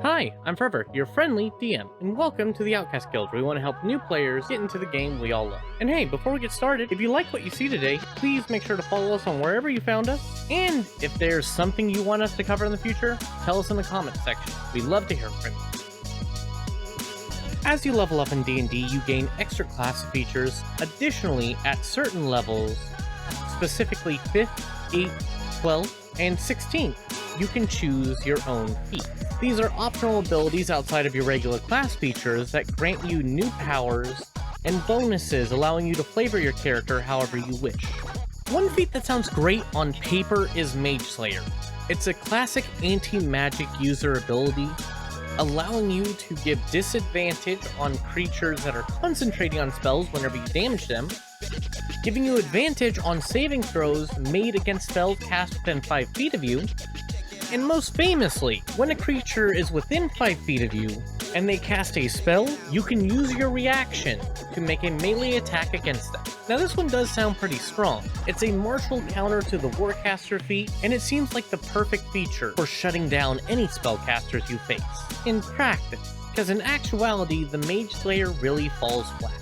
Hi, I'm Forever, your friendly DM, and welcome to the Outcast Guild, where we want to help new players get into the game we all love. And hey, before we get started, if you like what you see today, please make sure to follow us on wherever you found us, and if there's something you want us to cover in the future, tell us in the comments section. We'd love to hear from you. As you level up in D&D, you gain extra class features. Additionally, at certain levels, specifically 5th, 8th, 12th, and 16th, you can choose your own feat. These are optional abilities outside of your regular class features that grant you new powers and bonuses, allowing you to flavor your character however you wish. One feat that sounds great on paper is Mage Slayer. It's a classic anti-magic user ability, allowing you to give disadvantage on creatures that are concentrating on spells whenever you damage them, giving you advantage on saving throws made against spells cast within 5 feet of you, and most famously, when a creature is within 5 feet of you and they cast a spell, you can use your reaction to make a melee attack against them. Now this one does sound pretty strong. It's a martial counter to the Warcaster feat, and it seems like the perfect feature for shutting down any spellcasters you face. In practice, because in actuality, the Mage Slayer really falls flat.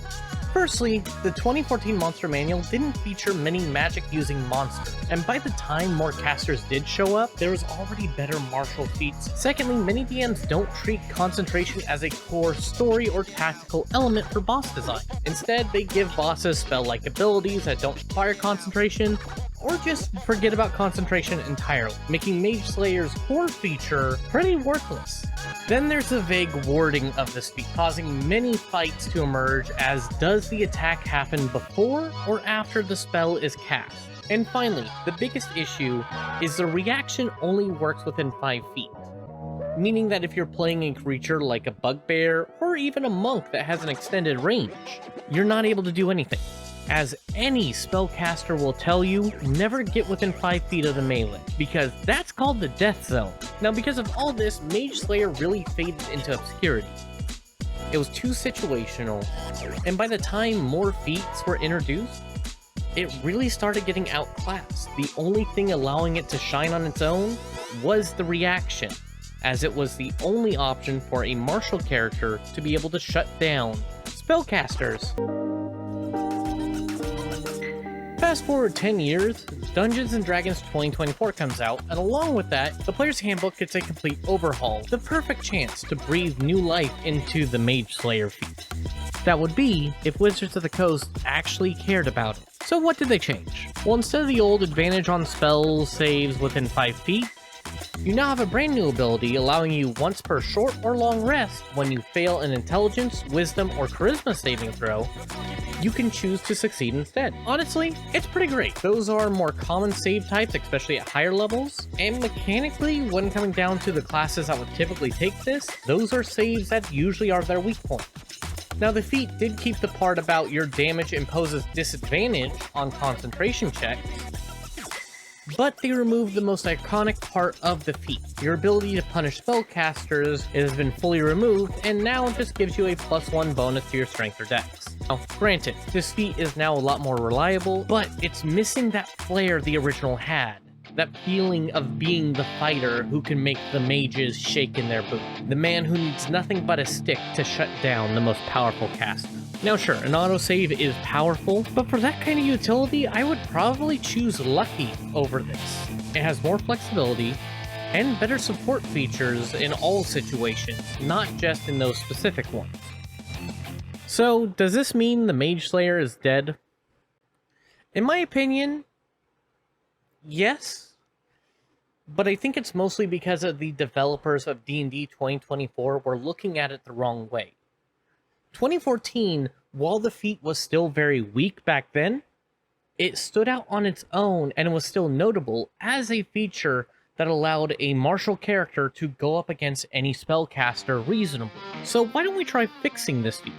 Firstly, the 2014 Monster Manual didn't feature many magic-using monsters, and by the time more casters did show up, there was already better martial feats. Secondly, many DMs don't treat concentration as a core story or tactical element for boss design. Instead, they give bosses spell-like abilities that don't require concentration, or just forget about concentration entirely, making Mage Slayer's core feature pretty worthless. Then there's the vague wording of this feat, causing many fights to emerge, as does the attack happen before or after the spell is cast? And finally, the biggest issue is the reaction only works within 5 feet. Meaning that if you're playing a creature like a bugbear or even a monk that has an extended range, you're not able to do anything. As any spellcaster will tell you, never get within 5 feet of the melee, because that's called the death zone. Now because of all this, Mage Slayer really faded into obscurity. It was too situational, and by the time more feats were introduced, it really started getting outclassed. The only thing allowing it to shine on its own was the reaction, as it was the only option for a martial character to be able to shut down spellcasters. Fast forward 10 years, Dungeons & Dragons 2024 comes out, and along with that, the Player's Handbook gets a complete overhaul, the perfect chance to breathe new life into the Mage Slayer feat. That would be if Wizards of the Coast actually cared about it. So what did they change? Well, instead of the old advantage on spells saves within 5 feet, you now have a brand new ability allowing you once per short or long rest when you fail an intelligence, wisdom, or charisma saving throw, you can choose to succeed instead. Honestly, it's pretty great. Those are more common save types, especially at higher levels, and mechanically, when coming down to the classes that would typically take this, those are saves that usually are their weak point. Now the feat did keep the part about your damage imposes disadvantage on concentration checks, but they removed the most iconic part of the feat. Your ability to punish spellcasters has been fully removed, and now it just gives you a +1 bonus to your strength or dex. Now, granted, this feat is now a lot more reliable, but it's missing that flair the original had. That feeling of being the fighter who can make the mages shake in their boots. The man who needs nothing but a stick to shut down the most powerful caster. Now sure, an autosave is powerful, but for that kind of utility, I would probably choose Lucky over this. It has more flexibility and better support features in all situations, not just in those specific ones. So, does this mean the Mage Slayer is dead? In my opinion, yes, but I think it's mostly because of the developers of D&D 2024 were looking at it the wrong way. 2014, while the feat was still very weak back then, it stood out on its own and it was still notable as a feature that allowed a martial character to go up against any spellcaster reasonably. So why don't we try fixing this feat?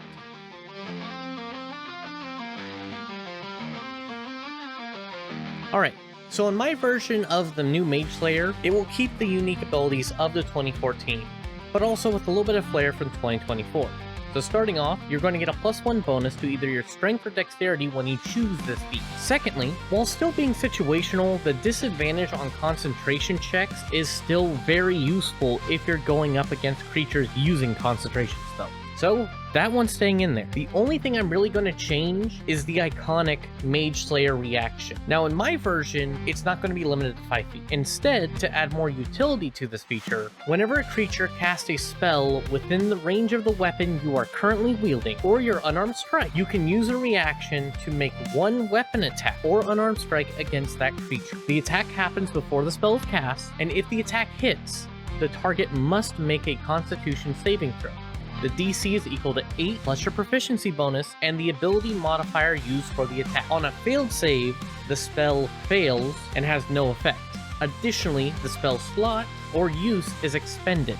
Alright, so in my version of the new Mage Slayer, it will keep the unique abilities of the 2014, but also with a little bit of flair from 2024. So starting off, you're going to get a +1 bonus to either your strength or dexterity when you choose this feat. Secondly, while still being situational, the disadvantage on concentration checks is still very useful if you're going up against creatures using concentration spells. So that one's staying in there. The only thing I'm really going to change is the iconic Mage Slayer reaction. Now in my version, it's not going to be limited to 5 feet. Instead, to add more utility to this feature, whenever a creature casts a spell within the range of the weapon you are currently wielding, or your unarmed strike, you can use a reaction to make one weapon attack or unarmed strike against that creature. The attack happens before the spell is cast, and if the attack hits, the target must make a Constitution saving throw. The DC is equal to 8 plus your proficiency bonus and the ability modifier used for the attack. On a failed save, the spell fails and has no effect. Additionally, the spell slot or use is expended.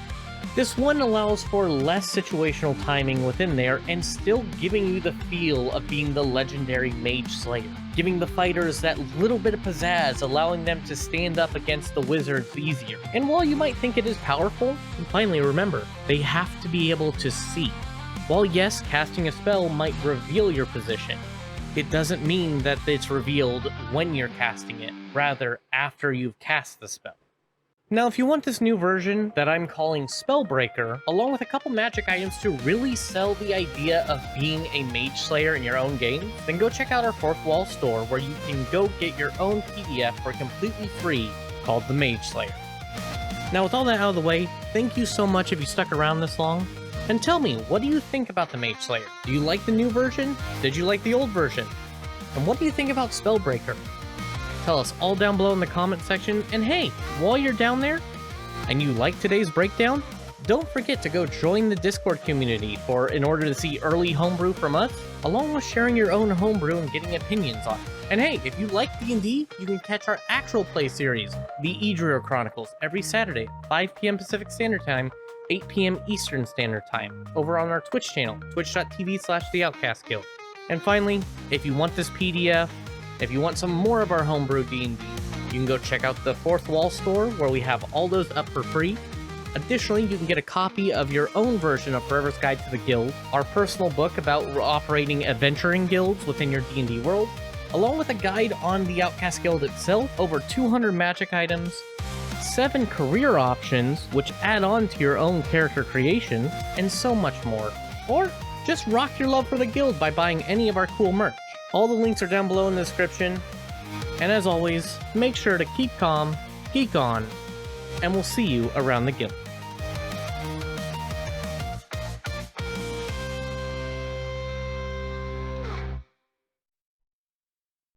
This one allows for less situational timing within there and still giving you the feel of being the legendary Mage Slayer, giving the fighters that little bit of pizzazz, allowing them to stand up against the wizards easier. And while you might think it is powerful, finally remember, they have to be able to see. While yes, casting a spell might reveal your position, it doesn't mean that it's revealed when you're casting it, rather after you've cast the spell. Now, if you want this new version that I'm calling Spellbreaker, along with a couple magic items to really sell the idea of being a Mage Slayer in your own game, then go check out our Fourth Wall store where you can go get your own PDF for completely free called the Mage Slayer. Now, with all that out of the way, thank you so much if you stuck around this long. And tell me, what do you think about the Mage Slayer? Do you like the new version? Did you like the old version? And what do you think about Spellbreaker? Tell us all down below in the comment section, and hey, while you're down there, and you like today's breakdown, don't forget to go join the Discord community in order to see early homebrew from us, along with sharing your own homebrew and getting opinions on it. And hey, if you like D&D, you can catch our actual play series, The Idrio Chronicles, every Saturday, 5 p.m. Pacific Standard Time, 8 p.m. Eastern Standard Time, over on our Twitch channel, twitch.tv/The Outcast Guild. And finally, if you want this PDF, if you want some more of our homebrew D&D, you can go check out the Fourth Wall store where we have all those up for free. Additionally, you can get a copy of your own version of Forever's Guide to the Guild, our personal book about operating adventuring guilds within your D&D world, along with a guide on the Outcast Guild itself, over 200 magic items, 7 career options which add on to your own character creation, and so much more. Or just rock your love for the guild by buying any of our cool merch. All the links are down below in the description. And as always, make sure to keep calm, geek on, and we'll see you around the guild.